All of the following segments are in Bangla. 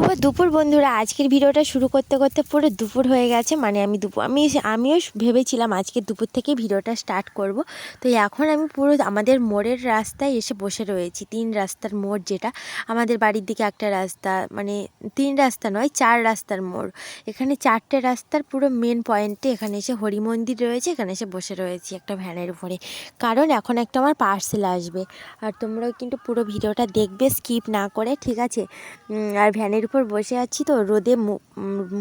শুভ দুপুর বন্ধুরা। আজকের ভিডিওটা শুরু করতে করতে পুরো দুপুর হয়ে গেছে। মানে আমিও ভেবেছিলাম আজকে দুপুর থেকে ভিডিওটা স্টার্ট করব। তো এখন আমি পুরো আমাদের মোড়ের রাস্তায় এসে বসে রয়েছি। 3 রাস্তার মোড়, যেটা আমাদের বাড়ির দিকে একটা রাস্তা, মানে 3 রাস্তা নয় 4 রাস্তার মোড়। এখানে 4টে রাস্তার পুরো মেন পয়েন্টে এখানে এসে হরি মন্দির রয়েছে, এখানে এসে বসে রয়েছি একটা ভ্যানের উপরে, কারণ এখন একটা আমার পার্সেল আসবে। আর তোমরাও কিন্তু পুরো ভিডিওটা দেখবে স্কিপ না করে, ঠিক আছে? আর ভ্যানের উপর বসে আছি তো রোদে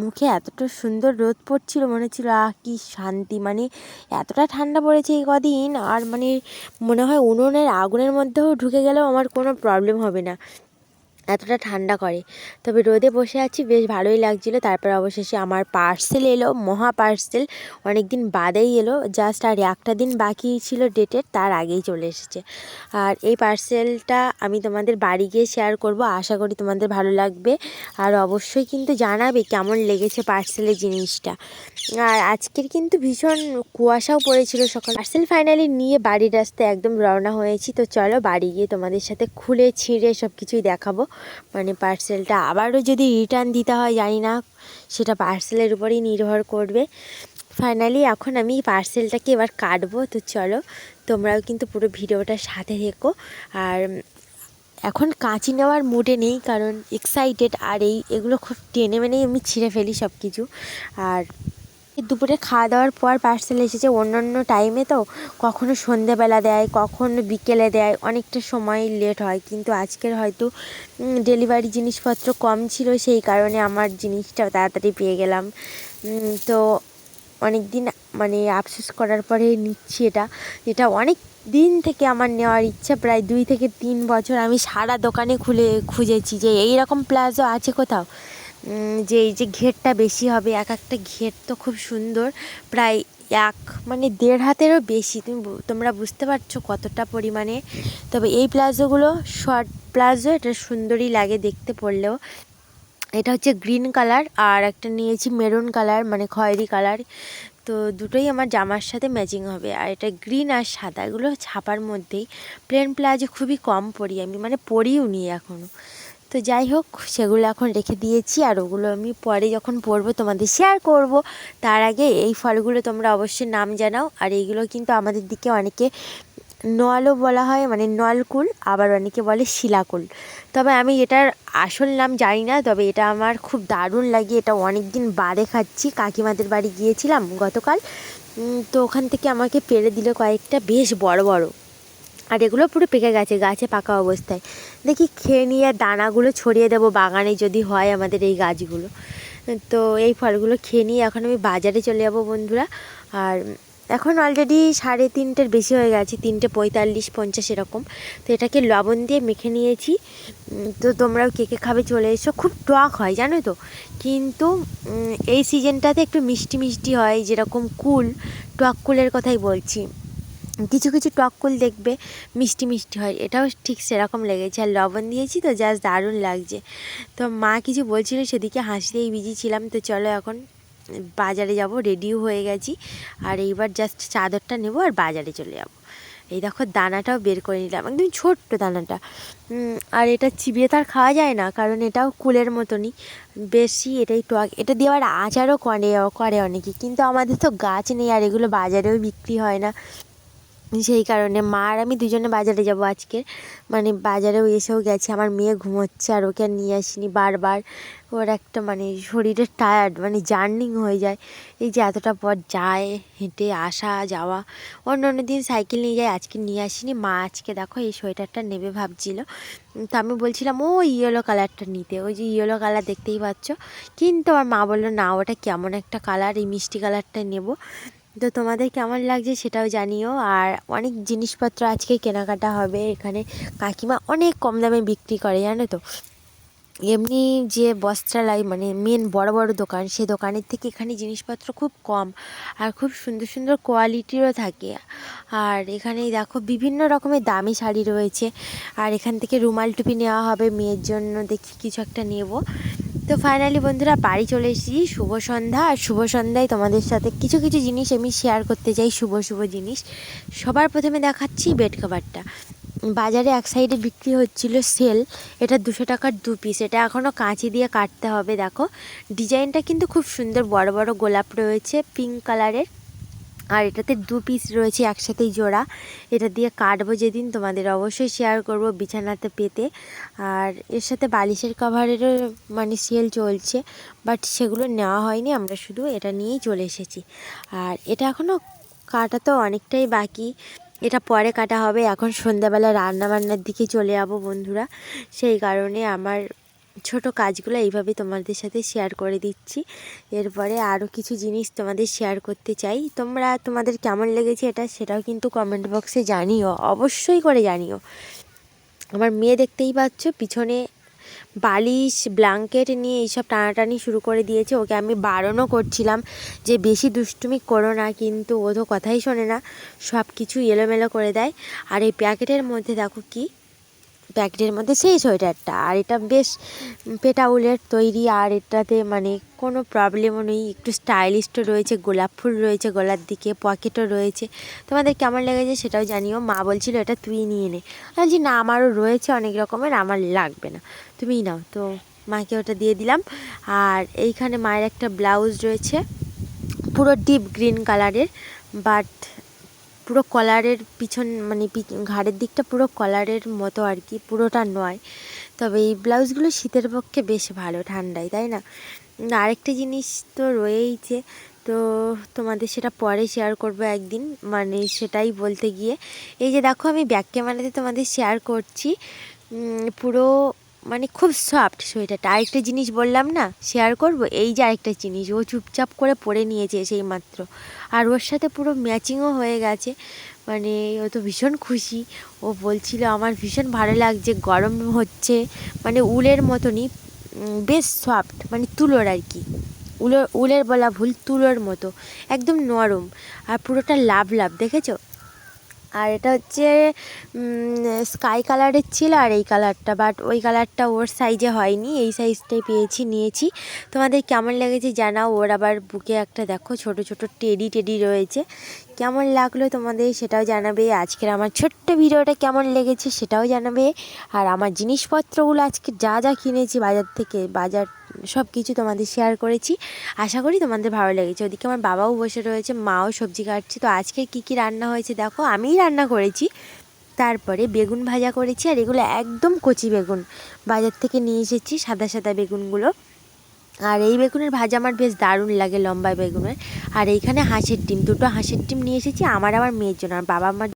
মুখে এতটা সুন্দর রোদ পড়ছিল, মনে হচ্ছিল কি শান্তি। মানে এতটা ঠান্ডা পড়েছে এই কদিন, আর মানে মনে হয় উনুনের আগুনের মধ্যেও ঢুকে গেলেও আমার কোনো প্রবলেম হবে না, এতটা ঠান্ডা করে। তবে রোদে বসে আছি, বেশ ভালোই লাগছিলো। তারপর অবশেষে আমার পার্সেল এলো, মহা পার্সেল। অনেক দিন বাদেই এলো, জাস্ট আর একটা দিন বাকি ছিল ডেটের, তার আগেই চলে এসেছে। আর এই পার্সেলটা আমি তোমাদের বাড়ি গিয়ে শেয়ার করব, আশা করি তোমাদের ভালো লাগবে। আর অবশ্যই কিন্তু জানাবে কেমন লেগেছে পার্সেলের জিনিসটা। আর আজকের কিন্তু ভীষণ কুয়াশাও পড়েছিল সকাল। পার্সেল ফাইনালি নিয়ে বাড়ির রাস্তায় একদম রওনা হয়েছি। তো চলো বাড়ি গিয়ে তোমাদের সাথে খুলে ছিঁড়ে সব কিছুই দেখাবো। মানে পার্সেলটা আবারও যদি রিটার্ন দিতে হয় জানি না, সেটা পার্সেলের উপরেই নির্ভর করবে। ফাইনালি এখন আমি পার্সেলটাকে এবার কাটবো। তো চলো তোমরাও কিন্তু পুরো ভিডিওটার সাথে থেকো। আর এখন কাঁচি নেওয়ার মুডে নেই, কারণ এক্সাইটেড। আর এগুলো খুব টেনে মেনেই আমি ছিঁড়ে ফেলি সব কিছু। আর দুপুরে খাওয়া দাওয়ার পর পার্সেল এসেছে। অন্য টাইমে তো কখনো সন্ধেবেলা দেয়, কখনো বিকেলে দেয়, অনেকটা সময় লেট হয়। কিন্তু আজকের হয়তো ডেলিভারি জিনিসপত্র কম ছিল, সেই কারণে আমার জিনিসটা তাড়াতাড়ি পেয়ে গেলাম। তো অনেক দিন মানে আফসোস করার পরে নিচ্ছি এটা অনেক দিন থেকে আমার নেওয়ার ইচ্ছা। প্রায় 2 থেকে 3 বছর আমি সারা দোকানে খুঁজেছি যে এই রকম প্লাজো আছে কোথাও, যে এই যে ঘেরটা বেশি হবে। একটা ঘের তো খুব সুন্দর, প্রায় মানে 1.5 হাতেরও বেশি। তোমরা বুঝতে পারছো কতটা পরিমাণে। তবে এই প্লাজোগুলো শর্ট প্লাজো, এটা সুন্দরই লাগে দেখতে পড়লেও। এটা হচ্ছে গ্রিন কালার, আর একটা নিয়েছি মেরুন কালার, মানে খয়েরি কালার। তো দুটোই আমার জামার সাথে ম্যাচিং হবে। আর এটা গ্রিন আর সাদা, এগুলো ছাপার মধ্যেই। প্লেন প্লাজো খুবই কম পরি আমি, মানে পরিও নি এখনও। তো যাই হোক, সেগুলো এখন রেখে দিয়েছি। আর ওগুলো আমি পরে যখন পরবো তোমাদের শেয়ার করব। তার আগে এই ফলগুলো তোমরা অবশ্যই নাম জানাও। আর এইগুলো কিন্তু আমাদের দিকে অনেকে নলও বলা হয়, মানে নলকুল, আবার অনেকে বলে শিলাকুল। তবে আমি এটার আসল নাম জানি না। তবে এটা আমার খুব দারুণ লাগে, এটা অনেক দিন বাদে খাচ্ছি। কাকিমাদের বাড়ি গিয়েছিলাম গতকাল, তো ওখান থেকে আমাকে পেড়ে দিল কয়েকটা, বেশ বড় বড়। আর এগুলো পুরো পেকে গেছে, গাছে পাকা অবস্থায়। দেখি খেয়ে নিয়ে দানাগুলো ছড়িয়ে দেবো বাগানে, যদি হয় আমাদের এই গাছগুলো। তো এই ফলগুলো খেয়ে নিয়ে এখন আমি বাজারে চলে যাবো বন্ধুরা। আর এখন অলরেডি 3:30-এর বেশি হয়ে গেছে, 3:45-50 এরকম। তো এটাকে লবণ দিয়ে মেখে নিয়েছি। তো তোমরাও কে কে খাবে চলে এসো। খুব টক হয় জানো তো, কিন্তু এই সিজনটাতে একটু মিষ্টি মিষ্টি হয়, যেরকম টক কুলের কথাই বলছি। কিছু কিছু টক কুল দেখবে মিষ্টি মিষ্টি হয়, এটাও ঠিক সেরকম লেগেছে। আর লবণ দিয়েছি তো জাস্ট দারুণ লাগছে। তো মা কিছু বলছিল, সেদিকে হাসতেই বিজি ছিলাম। তো চলো এখন বাজারে যাব, রেডিও হয়ে গেছি। আর এইবার জাস্ট চাদরটা নেব আর বাজারে চলে যাব। এই দেখো দানাটাও বের করে নিলাম, একদম ছোট্ট দানাটা। আর এটা চিবিয়ে তো আর খাওয়া যায় না, কারণ এটাও কুলের মতনই বেশি। এটাই টক, এটা দিয়ে আবার আচারও করে অনেকে, কিন্তু আমাদের তো গাছ নেই, আর এগুলো বাজারেও বিক্রি হয় না। সেই কারণে মা আর আমি দুজনে বাজারে যাব আজকে। মানে বাজারেও এসেও গেছে, আমার মেয়ে ঘুমোচ্ছে, আর ওকে আর নিয়ে আসিনি বারবার। ওর একটা মানে শরীরের টায়ার্ড, মানে জার্নিং হয়ে যায়। এই যে এতটা পর যায়, হেঁটে আসা যাওয়া। অন্য দিন সাইকেল নিয়ে যায়, আজকে নিয়ে আসিনি। মা আজকে দেখো এই সোয়েটারটা নেবে ভাবছিল। তো আমি বলছিলাম ও ইয়েলো কালারটা নিতে, ওই যে ইয়েলো কালার দেখতেই পাচ্ছ। কিন্তু আমার মা বললো না, ওটা কেমন একটা কালার, এই মিষ্টি কালারটা নেব। তো তোমাদের কেমন লাগছে সেটাও জানিও। আর অনেক জিনিসপত্র আজকে কেনাকাটা হবে। এখানে কাকিমা অনেক কম দামে বিক্রি করে জানো তো। এমনি যে বস্ত্রালয়, মানে মেন বড় বড় দোকান, সেই দোকানের থেকে এখানে জিনিসপত্র খুব কম, আর খুব সুন্দর সুন্দর কোয়ালিটিরও থাকে। আর এখানেই দেখো বিভিন্ন রকমের দামি শাড়ি রয়েছে। আর এখান থেকে রুমাল টুপি নেওয়া হবে মেয়ের জন্য, দেখি কিছু একটা নেব। তো ফাইনালি বন্ধুরা বাড়ি চলে এসেছি। শুভ সন্ধ্যা। আর শুভ সন্ধ্যায় তোমাদের সাথে কিছু কিছু জিনিস আমি শেয়ার করতে চাই, শুভ জিনিস। সবার প্রথমে দেখাচ্ছি বেড কভারটা। বাজারে এক সাইডে বিক্রি হচ্ছিল সেল, এটা 200 টাকার 2 পিস। এটা এখনও কাঁচি দিয়ে কাটতে হবে। দেখো ডিজাইনটা কিন্তু খুব সুন্দর, বড় বড় গোলাপ রয়েছে পিঙ্ক কালারের, আর এটাতে 2 পিস রয়েছে একসাথেই জোড়া। এটা দিয়ে কাটবো যেদিন তোমাদের অবশ্যই শেয়ার করব বিছানাতে পেতে। আর এর সাথে বালিশের কভারেরও মানে সেল চলছে, বাট সেগুলো নেওয়া হয়নি, আমরা শুধু এটা নিয়েই চলে এসেছি। আর এটা এখনও কাটা তো অনেকটাই বাকি, এটা পরে কাটা হবে। এখন সন্ধ্যাবেলা রান্নাবান্নার দিকে চলে যাবো বন্ধুরা, সেই কারণে আমার ছোট কাজগুলো এইভাবে তোমাদের সাথে শেয়ার করে দিচ্ছি। এরপরে আরও কিছু জিনিস তোমাদের শেয়ার করতে চাই। তোমাদের কেমন লেগেছে এটা, সেটাও কিন্তু কমেন্ট বক্সে জানিও, অবশ্যই করে জানিও। আমার মেয়ে দেখতেই পাচ্ছ পিছনে বালিশ ব্ল্যাঙ্কেট নিয়ে এইসব টানাটানি শুরু করে দিয়েছে। ওকে আমি বারণও করছিলাম যে বেশি দুষ্টুমি করো না, কিন্তু ও তো কথাই শোনে না, সব কিছু এলোমেলো করে দেয়। আর এই প্যাকেটের মধ্যে দেখো কি, প্যাকেটের মধ্যে সেই সোয়েটারটা, আর এটা বেশ পেটা উলের তৈরি, আর এটাতে মানে কোনো প্রবলেমও নেই, একটু স্টাইলিশও রয়েছে, গোলাপ ফুল রয়েছে গলার দিকে, পকেটও রয়েছে। তোমাদের কেমন লেগেছে সেটাও জানিও। মা বলছিল এটা তুই নিয়ে নে, আমি বলছি না আমারও রয়েছে অনেক রকমের, আমার লাগবে না, তুমিই নাও। তো মাকে ওটা দিয়ে দিলাম। আর এইখানে মায়ের একটা ব্লাউজ রয়েছে পুরো ডিপ গ্রিন কালারের, বাট পুরো কলারের পিছন মানে ঘাড়ের দিকটা পুরো কলারের মতো আর কি, পুরোটা নয়। তবে এই ব্লাউজগুলো শীতের পক্ষে বেশ ভালো, ঠান্ডায়, তাই না? আরেকটা জিনিস তো রয়েইছে, তো তোমাদের সেটা পরে শেয়ার করব একদিন, মানে সেটাই বলতে গিয়ে এই যে দেখো আমি ব্যাক ক্যামেরাতে তোমাদের শেয়ার করছি, পুরো মানে খুব সফট সোয়েটারটা। আরেকটা জিনিস বললাম না শেয়ার করব, এই যে আরেকটা জিনিস ও চুপচাপ করে পরে নিয়েছে সেই মাত্র, আর ওর সাথে পুরো ম্যাচিংও হয়ে গেছে। মানে ও তো ভীষণ খুশি, ও বলছিল আমার ভীষণ ভালো লাগছে, গরম হচ্ছে, মানে উলের মতনই, বেশ সফট, মানে তুলোর আর কি, উলের বলা ভুল, তুলোর মতো একদম নরম, আর পুরোটা লাভ লাভ, দেখেছো? আর এটা হচ্ছে স্কাই কালারের ছিল আর এই কালারটা, বাট ওই কালারটা ওর সাইজে হয়নি, এই সাইজটাই নিয়েছি। তোমাদের কেমন লেগেছে জানাও। ওর আবার বুকে একটা দেখো ছোট ছোট টেডি রয়েছে, কেমন লাগলো তোমাদের সেটাও জানাবে। আজকের আমার ছোট্ট ভিডিওটা কেমন লেগেছে সেটাও জানাবে। আর আমার জিনিসপত্রগুলো আজকে যা যা কিনেছি বাজার থেকে, সব কিছু তোমাদের শেয়ার করেছি, আশা করি তোমাদের ভালো লেগেছে। ওদিকে আমার বাবাও বসে রয়েছে, মাও সবজি কাটছে। তো আজকে কী রান্না হয়েছে দেখো, আমিই রান্না করেছি। তারপরে বেগুন ভাজা করেছি, আর এগুলো একদম কচি বেগুন, বাজার থেকে নিয়ে এসেছি সাদা সাদা বেগুনগুলো। আর এই বেগুনের ভাজা আমার বেশ দারুণ লাগে, লম্বা বেগুনের। আর এইখানে হাঁসের ডিম, 2টো হাঁসের ডিম নিয়ে এসেছি আমার মেয়ের জন্য, আর বাবা মার